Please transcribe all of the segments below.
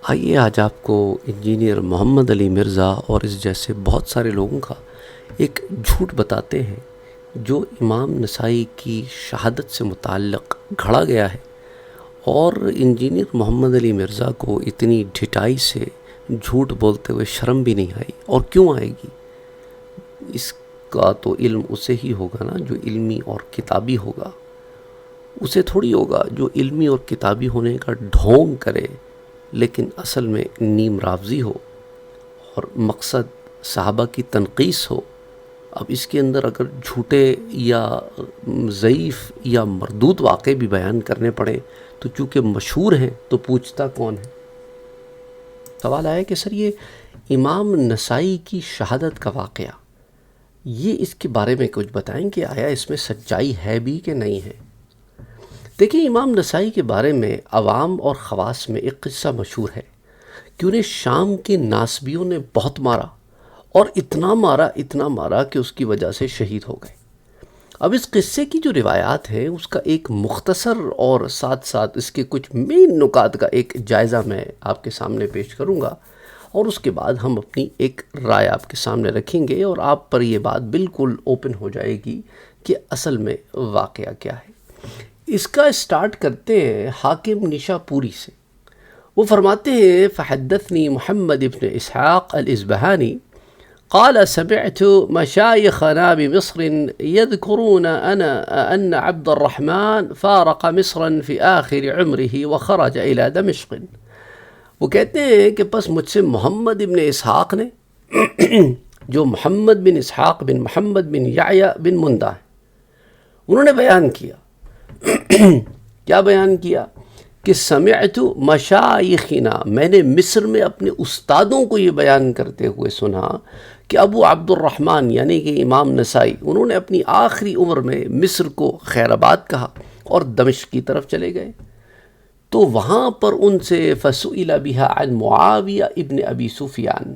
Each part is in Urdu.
آئیے آج آپ کو انجینئر محمد علی مرزا اور اس جیسے بہت سارے لوگوں کا ایک جھوٹ بتاتے ہیں جو امام نسائی کی شہادت سے متعلق گھڑا گیا ہے، اور انجینئر محمد علی مرزا کو اتنی ڈھٹائی سے جھوٹ بولتے ہوئے شرم بھی نہیں آئی، اور کیوں آئے گی؟ اس کا تو علم اسے ہی ہوگا نا جو علمی اور کتابی ہوگا، اسے تھوڑی ہوگا جو علمی اور کتابی ہونے کا ڈھونگ کرے لیکن اصل میں نیم رافضی ہو اور مقصد صحابہ کی تنقیص ہو۔ اب اس کے اندر اگر جھوٹے یا ضعیف یا مردود واقعے بھی بیان کرنے پڑے تو چونکہ مشہور ہیں تو پوچھتا کون ہے؟ سوال آیا کہ سر یہ امام نسائی کی شہادت کا واقعہ، یہ اس کے بارے میں کچھ بتائیں کہ آیا اس میں سچائی ہے بھی کہ نہیں ہے؟ دیکھیں، امام نسائی کے بارے میں عوام اور خواص میں ایک قصہ مشہور ہے کہ انہیں شام کے ناسبیوں نے بہت مارا، اور اتنا مارا کہ اس کی وجہ سے شہید ہو گئے۔ اب اس قصے کی جو روایات ہیں اس کا ایک مختصر اور ساتھ ساتھ اس کے کچھ مین نکات کا ایک جائزہ میں آپ کے سامنے پیش کروں گا، اور اس کے بعد ہم اپنی ایک رائے آپ کے سامنے رکھیں گے اور آپ پر یہ بات بالکل اوپن ہو جائے گی کہ اصل میں واقعہ کیا ہے۔ اس کا اسٹارٹ کرتے ہیں حاکم نشا پوری سے۔ وہ فرماتے ہیں فحدثني محمد بن اسحاق الازبہانی قال سمعت مشايخنا بمصر يذكرون أن عبد الرحمن فارق مصرا في آخر عمره وخرج إلى دمشق۔ وہ کہتے ہیں کہ پس مجھ سے محمد بن اسحاق نے جو محمد بن اسحاق بن محمد بن یعیٰ بن مندہ ہیں، انہوں نے بیان کیا کیا بیان کیا کہ سمعت مشایخنا، میں نے مصر میں اپنے استادوں کو یہ بیان کرتے ہوئے سنا کہ ابو عبد الرحمن یعنی کہ امام نسائی، انہوں نے اپنی آخری عمر میں مصر کو خیر آباد کہا اور دمشق کی طرف چلے گئے، تو وہاں پر ان سے فسئل بها عن معاویہ ابن ابی سفیان،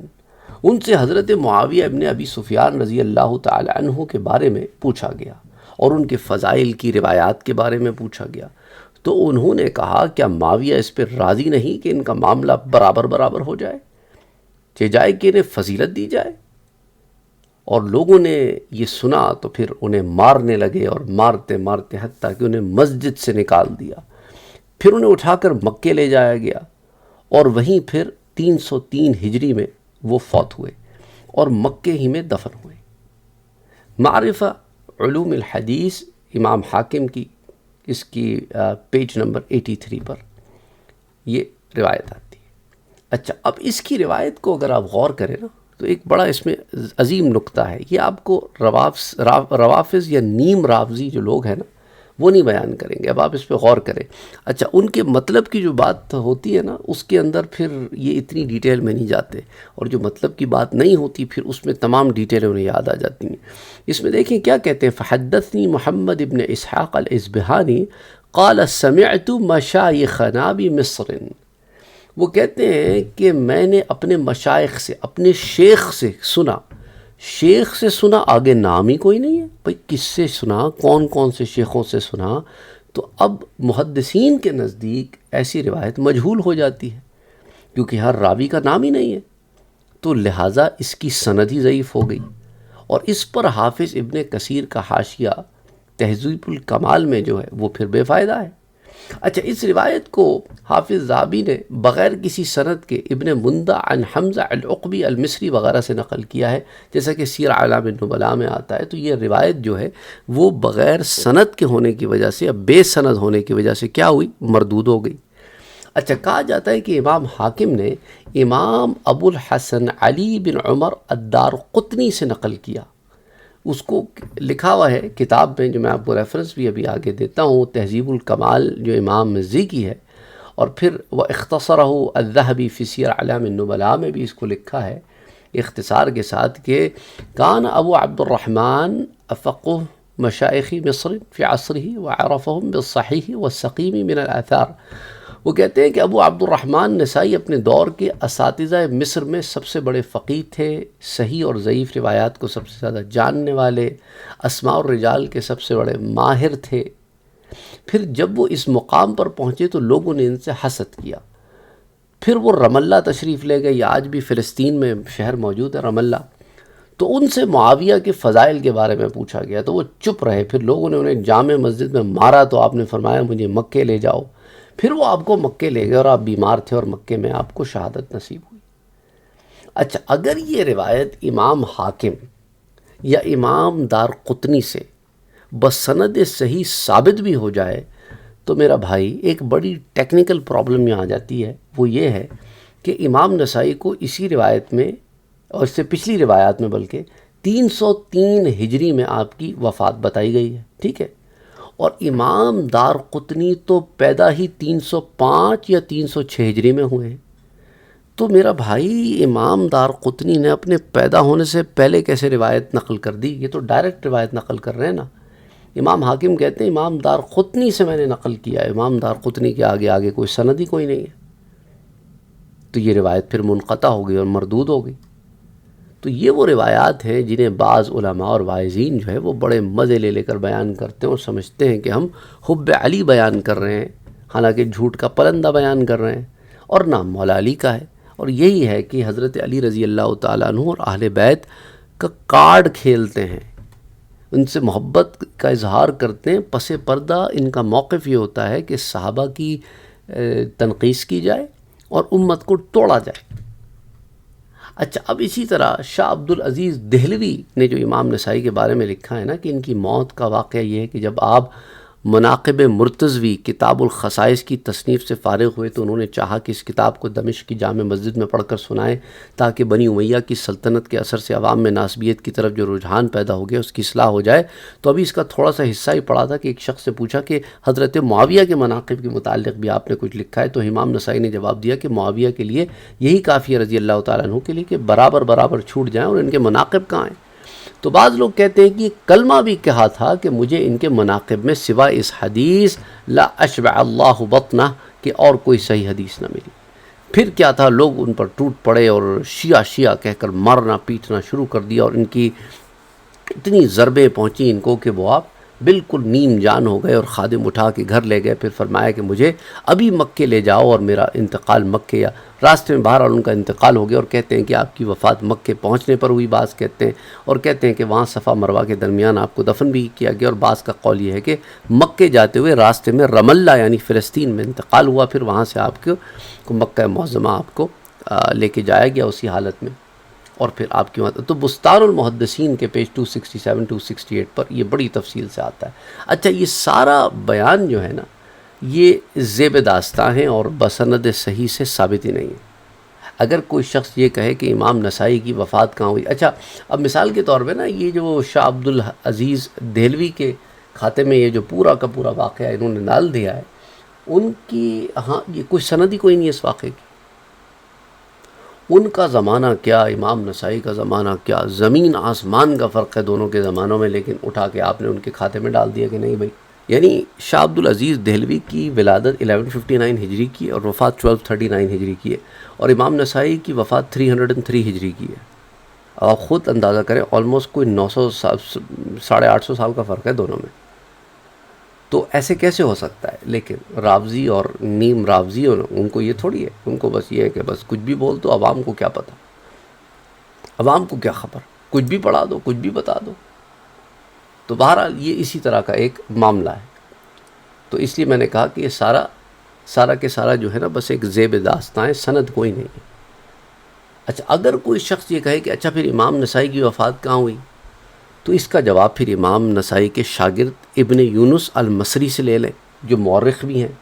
ان سے حضرت معاویہ ابن ابی سفیان رضی اللہ تعالی عنہ کے بارے میں پوچھا گیا اور ان کے فضائل کی روایات کے بارے میں پوچھا گیا، تو انہوں نے کہا کیا معاویہ اس پہ راضی نہیں کہ ان کا معاملہ برابر ہو جائے، کہ جائے کہ انہیں فضیلت دی جائے؟ اور لوگوں نے یہ سنا تو پھر انہیں مارنے لگے، اور مارتے مارتے حتیٰ کہ انہیں مسجد سے نکال دیا، پھر انہیں اٹھا کر مکے لے جایا گیا، اور وہیں پھر 303 ہجری میں وہ فوت ہوئے اور مکے ہی میں دفن ہوئے۔ معرفہ علوم الحدیث امام حاکم کی، اس کی پیج نمبر 83 پر یہ روایت آتی ہے۔ اچھا، اب اس کی روایت کو اگر آپ غور کریں نا تو ایک بڑا اس میں عظیم نکتہ ہے، یہ آپ کو روافظ یا نیم رافضی جو لوگ ہیں نا وہ نہیں بیان کریں گے، اب آپ اس پہ غور کریں۔ اچھا، ان کے مطلب کی جو بات ہوتی ہے نا اس کے اندر پھر یہ اتنی ڈیٹیل میں نہیں جاتے، اور جو مطلب کی بات نہیں ہوتی پھر اس میں تمام ڈیٹیلیں انہیں یاد آ جاتی ہیں۔ اس میں دیکھیں کیا کہتے ہیں، فحدثنی محمد ابن اسحاق الازبہانی قال سمعت مشایخنا بمصر، وہ کہتے ہیں کہ میں نے اپنے مشائخ سے، اپنے شیخ سے سنا، شیخ سے سنا، آگے نام ہی کوئی نہیں ہے بھئی، کس سے سنا، کون کون سے شیخوں سے سنا؟ تو اب محدثین کے نزدیک ایسی روایت مجہول ہو جاتی ہے کیونکہ ہر راوی کا نام ہی نہیں ہے، تو لہٰذا اس کی سند ہی ضعیف ہو گئی، اور اس پر حافظ ابن کثیر کا حاشیہ تہذیب الکمال میں جو ہے وہ پھر بے فائدہ ہے۔ اچھا، اس روایت کو حافظ ذہبی نے بغیر کسی سند کے ابن مندہ عن حمزہ العقبی المصری وغیرہ سے نقل کیا ہے، جیسا کہ سیر اعلام النبلاء میں آتا ہے۔ تو یہ روایت جو ہے وہ بغیر سند کے ہونے کی وجہ سے، یا بے سند ہونے کی وجہ سے کیا ہوئی؟ مردود ہو گئی۔ اچھا، کہا جاتا ہے کہ امام حاکم نے امام ابو الحسن علی بن عمر الدارقطنی سے نقل کیا، اس کو لکھا ہوا ہے کتاب میں، جو میں آپ کو ریفرنس بھی ابھی آگے دیتا ہوں، تہذیب الکمال جو امام مزی کی ہے، اور پھر وہ اختصرہ الذہبی فی سیر اعلام النبلاء میں بھی اس کو لکھا ہے اختصار کے ساتھ کہ کان ابو عبد الرحمن افقہ مشائخ مصر فی عصرہ وعرفہم بالصحیح والسقیم من الآثار۔ وہ کہتے ہیں کہ ابو عبد الرحمن نسائی اپنے دور کے اساتذہ مصر میں سب سے بڑے فقیہ تھے، صحیح اور ضعیف روایات کو سب سے زیادہ جاننے والے، اسماء الرجال کے سب سے بڑے ماہر تھے۔ پھر جب وہ اس مقام پر پہنچے تو لوگوں نے ان سے حسد کیا، پھر وہ رم اللہ تشریف لے گئے، یہ آج بھی فلسطین میں شہر موجود ہے رم اللہ. تو ان سے معاویہ کے فضائل کے بارے میں پوچھا گیا تو وہ چپ رہے. پھر لوگوں نے انہیں جامع مسجد میں مارا تو آپ نے فرمایا مجھے مکے لے جاؤ. پھر وہ آپ کو مکے لے گئے اور آپ بیمار تھے اور مکے میں آپ کو شہادت نصیب ہوئی. اچھا، اگر یہ روایت امام حاکم یا امام دار قطنی سے بسند صحیح ثابت بھی ہو جائے تو میرا بھائی ایک بڑی ٹیکنیکل پرابلم یہاں آ جاتی ہے. وہ یہ ہے کہ امام نسائی کو اسی روایت میں اور اس سے پچھلی روایات میں بلکہ 303 ہجری میں آپ کی وفات بتائی گئی ہے، ٹھیک ہے. اور امام دار قطنی تو پیدا ہی 305 یا 306 ہجری میں ہوئے ہیں. تو میرا بھائی امام دار قطنی نے اپنے پیدا ہونے سے پہلے کیسے روایت نقل کر دی؟ یہ تو ڈائریکٹ روایت نقل کر رہے ہیں نا. امام حاکم کہتے ہیں امام دار قطنی سے میں نے نقل کیا. امام دار قطنی کے آگے کوئی سند ہی کوئی نہیں ہے. تو یہ روایت پھر منقطع ہو گئی اور مردود ہو گئی. تو یہ وہ روایات ہیں جنہیں بعض علماء اور واعظین جو ہے وہ بڑے مزے لے کر بیان کرتے ہیں اور سمجھتے ہیں کہ ہم حب علی بیان کر رہے ہیں، حالانکہ جھوٹ کا پرندہ بیان کر رہے ہیں اور نام مولا علی کا ہے. اور یہی ہے کہ حضرت علی رضی اللہ تعالیٰ عنہ اور اہل بیت کا کارڈ کھیلتے ہیں، ان سے محبت کا اظہار کرتے ہیں. پس پردہ ان کا موقف یہ ہوتا ہے کہ صحابہ کی تنقیص کی جائے اور امت کو توڑا جائے. اچھا، اب اسی طرح شاہ عبد العزیز دہلوی نے جو امام نسائی کے بارے میں لکھا ہے نا کہ ان کی موت کا واقعہ یہ ہے کہ جب آپ مناقب مرتضوی کتاب الخصائص کی تصنیف سے فارغ ہوئے تو انہوں نے چاہا کہ اس کتاب کو دمشق کی جامع مسجد میں پڑھ کر سنائیں تاکہ بنی امیہ کی سلطنت کے اثر سے عوام میں ناسبیت کی طرف جو رجحان پیدا ہو گیا اس کی اصلاح ہو جائے. تو ابھی اس کا تھوڑا سا حصہ ہی پڑھا تھا کہ ایک شخص سے پوچھا کہ حضرت معاویہ کے مناقب کے متعلق بھی آپ نے کچھ لکھا ہے؟ تو امام نسائی نے جواب دیا کہ معاویہ کے لیے یہی کافی ہے رضی اللہ تعالیٰ عنہ کے لیے کہ برابر چھوٹ جائیں اور ان کے مناقب کہاں ہیں. تو بعض لوگ کہتے ہیں کہ یہ کلمہ بھی کہا تھا کہ مجھے ان کے مناقب میں سوائے اس حدیث لا اشبع اللہ بطنہ کہ اور کوئی صحیح حدیث نہ ملی. پھر کیا تھا، لوگ ان پر ٹوٹ پڑے اور شیعہ کہہ کر مارنا پیٹنا شروع کر دیا اور ان کی اتنی ضربیں پہنچی ان کو کہ وہ آپ بالکل نیم جان ہو گئے اور خادم اٹھا کے گھر لے گئے. پھر فرمایا کہ مجھے ابھی مکے لے جاؤ اور میرا انتقال مکے یا راستے میں بہرحال ان کا انتقال ہو گیا. اور کہتے ہیں کہ آپ کی وفات مکے پہنچنے پر ہوئی، بعض کہتے ہیں، اور کہتے ہیں کہ وہاں صفا مروہ کے درمیان آپ کو دفن بھی کیا گیا. اور بعض کا قول یہ ہے کہ مکے جاتے ہوئے راستے میں رم اللہ یعنی فلسطین میں انتقال ہوا، پھر وہاں سے آپ کو مکہ معظمہ آپ کو لے کے جایا گیا اسی حالت میں، اور پھر آپ کی وہاں. تو بستان المحدثین کے پیج 267 268 پر یہ بڑی تفصیل سے آتا ہے. اچھا، یہ سارا بیان جو ہے نا یہ زیب داستان ہیں اور بسند صحیح سے ثابت ہی نہیں ہے. اگر کوئی شخص یہ کہے کہ امام نسائی کی وفات کہاں ہوئی، اچھا اب مثال کے طور پہ نا یہ جو شاہ عبد العزیز دہلوی کے کھاتے میں یہ جو پورا کا پورا واقعہ انہوں نے ڈال دیا ہے، ان کی ہاں یہ کوئی سند ہی کوئی نہیں ہے اس واقعے کی. ان کا زمانہ کیا، امام نسائی کا زمانہ کیا، زمین آسمان کا فرق ہے دونوں کے زمانوں میں، لیکن اٹھا کے آپ نے ان کے کھاتے میں ڈال دیا کہ نہیں بھائی. یعنی شاہ عبد العزیز دہلوی کی ولادت 1159 ہجری کی اور وفات 1239 ہجری کی ہے، اور امام نسائی کی وفات 303 ہجری کی ہے. اب آپ خود اندازہ کریں، آلموسٹ کوئی 900 850 سال کا فرق ہے دونوں میں. تو ایسے کیسے ہو سکتا ہے؟ لیکن راوزی اور نیم راوزی ان کو یہ تھوڑی ہے، ان کو بس یہ ہے کہ بس کچھ بھی بول دو، عوام کو کیا پتہ، عوام کو کیا خبر، کچھ بھی پڑھا دو، کچھ بھی بتا دو. تو بہرحال یہ اسی طرح کا ایک معاملہ ہے. تو اس لیے میں نے کہا کہ یہ سارا کے سارا جو ہے نا بس ایک زیب داستان ہے، سند کوئی نہیں ہے. اچھا، اگر کوئی شخص یہ کہے کہ اچھا پھر امام نسائی کی وفات کہاں ہوئی، تو اس کا جواب پھر امام نسائی کے شاگرد ابن یونس المصری سے لے لیں جو مورخ بھی ہیں.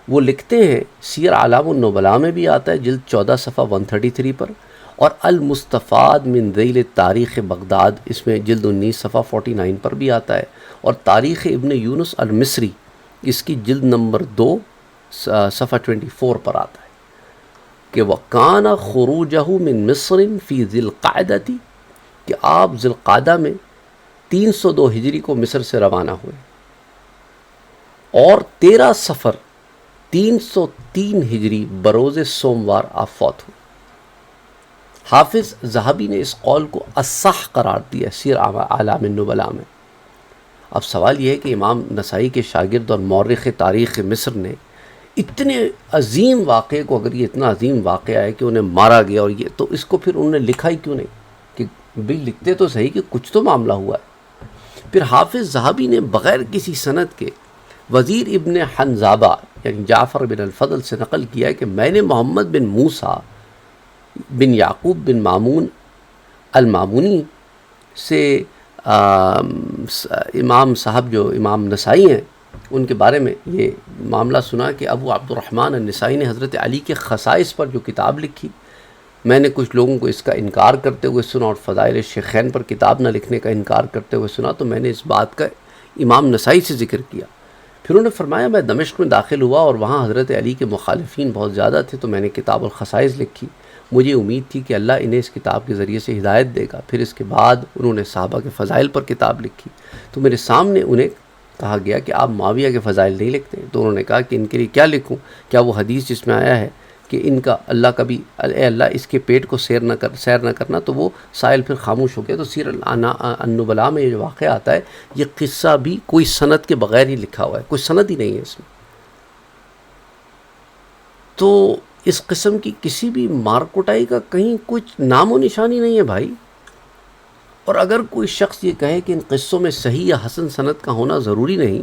وہ لکھتے ہیں، سیر اعلام النبلاء میں بھی آتا ہے جلد 14 صفحہ 133 پر، اور المستفاد من ذیل تاریخ بغداد اس میں جلد 19 صفحہ 49 پر بھی آتا ہے، اور تاریخ ابن یونس المصری اس کی جلد نمبر 2 صفحہ 24 پر آتا ہے کہ وَكَانَ خُرُوجَهُ مِن مصر فی ذی القعدۃ، کہ آپ ذی القعدہ میں 302 ہجری کو مصر سے روانہ ہوئے، اور 13 صفر 303 ہجری بروز سوموار آپ فوت ہوئے. حافظ ذہبی نے اس قول کو اصح قرار دیا سیر اعلام النبلاء میں. اب سوال یہ ہے کہ امام نسائی کے شاگرد اور مورخ تاریخ مصر نے اتنے عظیم واقعے کو، اگر یہ اتنا عظیم واقعہ ہے کہ انہیں مارا گیا اور یہ، تو اس کو پھر انہوں نے لکھا ہی کیوں نہیں کہ بھی لکھتے تو صحیح کہ کچھ تو معاملہ ہوا ہے۔ پھر حافظ ذہبی نے بغیر کسی سند کے وزیر ابن حنظابہ یعنی جعفر بن الفضل سے نقل کیا ہے کہ میں نے محمد بن موسیٰ بن یعقوب بن مامون المامونی سے امام صاحب جو امام نسائی ہیں ان کے بارے میں یہ معاملہ سنا کہ ابو عبد الرحمن النسائی نے حضرت علی کے خصائص پر جو کتاب لکھی، میں نے کچھ لوگوں کو اس کا انکار کرتے ہوئے سنا اور فضائل شیخین پر کتاب نہ لکھنے کا انکار کرتے ہوئے سنا، تو میں نے اس بات کا امام نسائی سے ذکر کیا۔ پھر انہوں نے فرمایا میں دمشق میں داخل ہوا اور وہاں حضرت علی کے مخالفین بہت زیادہ تھے، تو میں نے کتاب الخصائص لکھی، مجھے امید تھی کہ اللہ انہیں اس کتاب کے ذریعے سے ہدایت دے گا۔ پھر اس کے بعد انہوں نے صحابہ کے فضائل پر کتاب لکھی، تو میرے سامنے انہیں کہا گیا کہ آپ معاویہ کے فضائل نہیں لکھتے، تو انہوں نے کہا کہ ان کے لیے کیا لکھوں؟ کیا وہ حدیث جس میں آیا ہے کہ ان کا اللہ کبھی اے اللہ اس کے پیٹ کو سیر نہ کرنا، تو وہ سائل پھر خاموش ہو گیا۔ تو سیر النبلاء میں یہ جو واقعہ آتا ہے، یہ قصہ بھی کوئی سند کے بغیر ہی لکھا ہوا ہے، کوئی سند ہی نہیں ہے اس میں۔ تو اس قسم کی کسی بھی مار کٹائی کا کہیں کچھ نام و نشانی نہیں ہے بھائی۔ اور اگر کوئی شخص یہ کہے کہ ان قصوں میں صحیح یا حسن سند کا ہونا ضروری نہیں،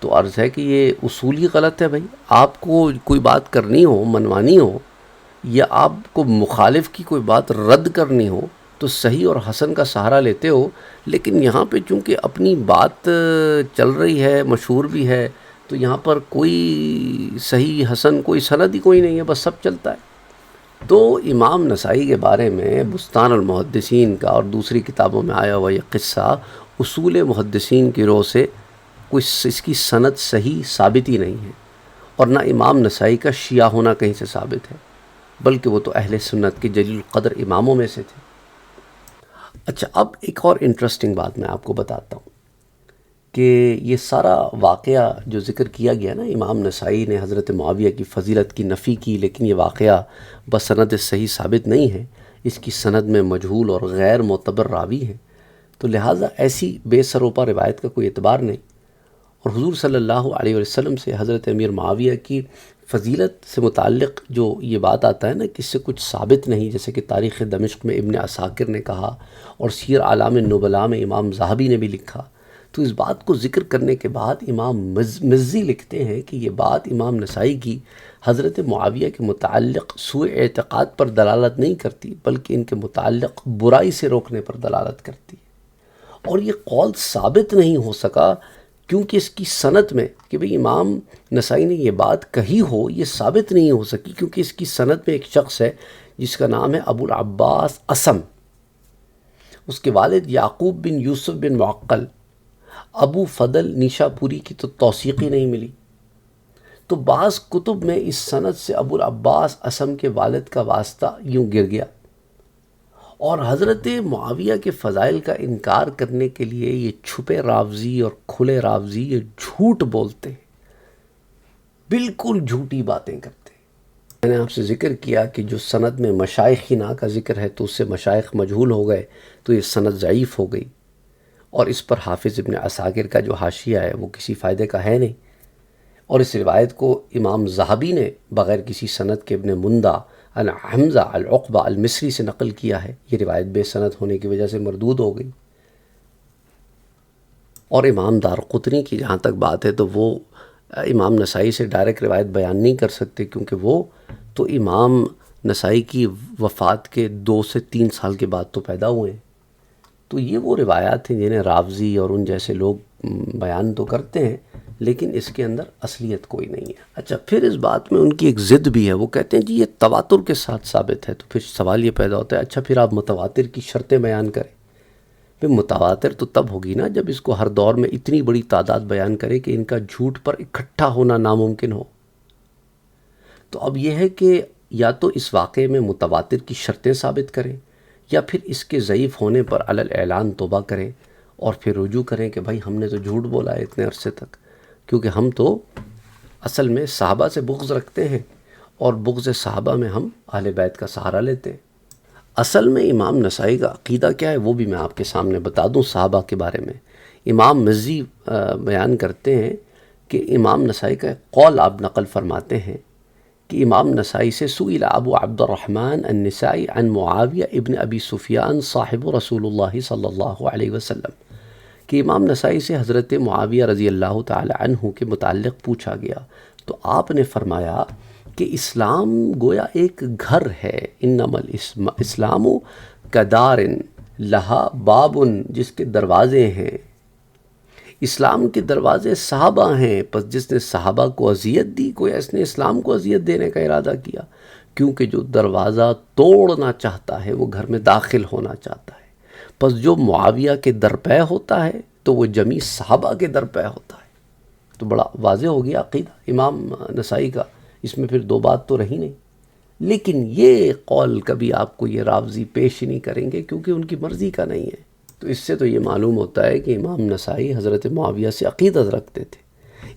تو عرض ہے کہ یہ اصول ہی غلط ہے بھائی۔ آپ کو کوئی بات کرنی ہو، منوانی ہو، یا آپ کو مخالف کی کوئی بات رد کرنی ہو، تو صحیح اور حسن کا سہارا لیتے ہو، لیکن یہاں پہ چونکہ اپنی بات چل رہی ہے، مشہور بھی ہے، تو یہاں پر کوئی صحیح حسن کوئی سند ہی کوئی نہیں ہے، بس سب چلتا ہے۔ تو امام نسائی کے بارے میں بستان المحدثین کا اور دوسری کتابوں میں آیا ہوا یہ قصہ اصول محدثین کی رو سے کوئی اس کی سند صحیح ثابت ہی نہیں ہے، اور نہ امام نسائی کا شیعہ ہونا کہیں سے ثابت ہے، بلکہ وہ تو اہل سنت کے جلیل القدر اماموں میں سے تھے۔ اچھا، اب ایک اور انٹرسٹنگ بات میں آپ کو بتاتا ہوں کہ یہ سارا واقعہ جو ذکر کیا گیا نا، امام نسائی نے حضرت معاویہ کی فضیلت کی نفی کی، لیکن یہ واقعہ بسند صحیح ثابت نہیں ہے، اس کی سند میں مجہول اور غیر معتبر راوی ہیں، تو لہٰذا ایسی بے سروپا روایت کا کوئی اعتبار نہیں۔ اور حضور صلی اللہ علیہ وسلم سے حضرت امیر معاویہ کی فضیلت سے متعلق جو یہ بات آتا ہے نا کہ اس سے کچھ ثابت نہیں، جیسے کہ تاریخ دمشق میں ابن عساکر نے کہا اور سیر اعلام النبلاء میں امام ذہبی نے بھی لکھا، تو اس بات کو ذکر کرنے کے بعد امام مزی لکھتے ہیں کہ یہ بات امام نسائی کی حضرت معاویہ کے متعلق سوء اعتقاد پر دلالت نہیں کرتی، بلکہ ان کے متعلق برائی سے روکنے پر دلالت کرتی ہے۔ اور یہ قول ثابت نہیں ہو سکا کیونکہ اس کی سند میں کہ بھئی امام نسائی نے یہ بات کہی ہو، یہ ثابت نہیں ہو سکی، کیونکہ اس کی سند میں ایک شخص ہے جس کا نام ہے ابو العباس اسم، اس کے والد یعقوب بن یوسف بن معقل، ابو فضل نیشا پوری کی تو توثیق ہی نہیں ملی۔ تو بعض کتب میں اس سند سے ابو العباس اسم کے والد کا واسطہ یوں گر گیا، اور حضرت معاویہ کے فضائل کا انکار کرنے کے لیے یہ چھپے راوزی اور کھلے راوزی یہ جھوٹ بولتے ہیں، بالکل جھوٹی باتیں کرتے ہیں۔ میں نے آپ سے ذکر کیا کہ جو سند میں مشائخ نا کا ذکر ہے تو اس سے مشائخ مجہول ہو گئے، تو یہ سند ضعیف ہو گئی، اور اس پر حافظ ابن عساکر کا جو حاشیہ ہے وہ کسی فائدے کا ہے نہیں۔ اور اس روایت کو امام ذہبی نے بغیر کسی سند کے ابن مندہ حمزہ العقبہ المصری سے نقل کیا ہے، یہ روایت بے سند ہونے کی وجہ سے مردود ہو گئی۔ اور امام دارقطنی کی جہاں تک بات ہے تو وہ امام نسائی سے ڈائریکٹ روایت بیان نہیں کر سکتے، کیونکہ وہ تو امام نسائی کی وفات کے 2 سے 3 سال کے بعد تو پیدا ہوئے ہیں۔ تو یہ وہ روایات ہیں جنہیں راوزی اور ان جیسے لوگ بیان تو کرتے ہیں، لیکن اس کے اندر اصلیت کوئی نہیں ہے۔ اچھا، پھر اس بات میں ان کی ایک ضد بھی ہے، وہ کہتے ہیں جی یہ تواتر کے ساتھ ثابت ہے، تو پھر سوال یہ پیدا ہوتا ہے اچھا پھر آپ متواتر کی شرطیں بیان کریں۔ پھر متواتر تو تب ہوگی نا جب اس کو ہر دور میں اتنی بڑی تعداد بیان کرے کہ ان کا جھوٹ پر اکٹھا ہونا ناممکن ہو۔ تو اب یہ ہے کہ یا تو اس واقعے میں متواتر کی شرطیں ثابت کریں، یا پھر اس کے ضعیف ہونے پر علی الاعلان توبہ کریں اور پھر رجوع کریں کہ بھائی ہم نے تو جھوٹ بولا ہے اتنے عرصے تک، کیونکہ ہم تو اصل میں صحابہ سے بغض رکھتے ہیں، اور بغض صحابہ میں ہم اہل بیت کا سہارا لیتے ہیں۔ اصل میں امام نسائی کا عقیدہ کیا ہے وہ بھی میں آپ کے سامنے بتا دوں۔ صحابہ کے بارے میں امام مزی بیان کرتے ہیں کہ امام نسائی کا ایک قول آپ نقل فرماتے ہیں کہ امام نسائی سے سئل ابو عبد الرحمن النسائی عن معاویہ ابن ابی سفیان صاحب رسول اللہ صلی اللہ علیہ وسلم، کہ امام نسائی سے حضرت معاویہ رضی اللہ تعالی عنہ کے متعلق پوچھا گیا تو آپ نے فرمایا کہ اسلام گویا ایک گھر ہے، انما الاسلام کدار لہا باب، جس کے دروازے ہیں، اسلام کے دروازے صحابہ ہیں، پس جس نے صحابہ کو اذیت دی گویا اس نے اسلام کو اذیت دینے کا ارادہ کیا، کیونکہ جو دروازہ توڑنا چاہتا ہے وہ گھر میں داخل ہونا چاہتا ہے، پس جو معاویہ کے درپے ہوتا ہے تو وہ جمیع صحابہ کے درپے ہوتا ہے۔ تو بڑا واضح ہو گیا عقیدہ امام نسائی کا، اس میں پھر دو بات تو رہی نہیں، لیکن یہ قول کبھی آپ کو یہ راوزی پیش نہیں کریں گے کیونکہ ان کی مرضی کا نہیں ہے۔ تو اس سے تو یہ معلوم ہوتا ہے کہ امام نسائی حضرت معاویہ سے عقیدت رکھتے تھے۔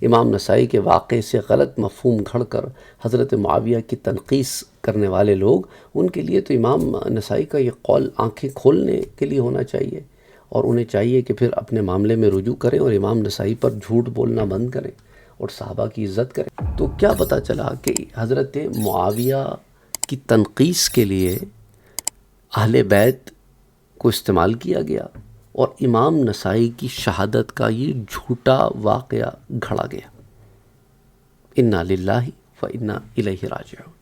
امام نسائی کے واقعے سے غلط مفہوم گھڑ کر حضرت معاویہ کی تنقیص کرنے والے لوگ، ان کے لیے تو امام نسائی کا یہ قول آنکھیں کھولنے کے لیے ہونا چاہیے، اور انہیں چاہیے کہ پھر اپنے معاملے میں رجوع کریں اور امام نسائی پر جھوٹ بولنا بند کریں اور صحابہ کی عزت کریں۔ تو کیا پتہ چلا کہ حضرت معاویہ کی تنقیص کے لیے اہل بیت کو استعمال کیا گیا اور امام نسائی کی شہادت کا یہ جھوٹا واقعہ گھڑا گیا۔ انا للہ و انا الیہ راجعون۔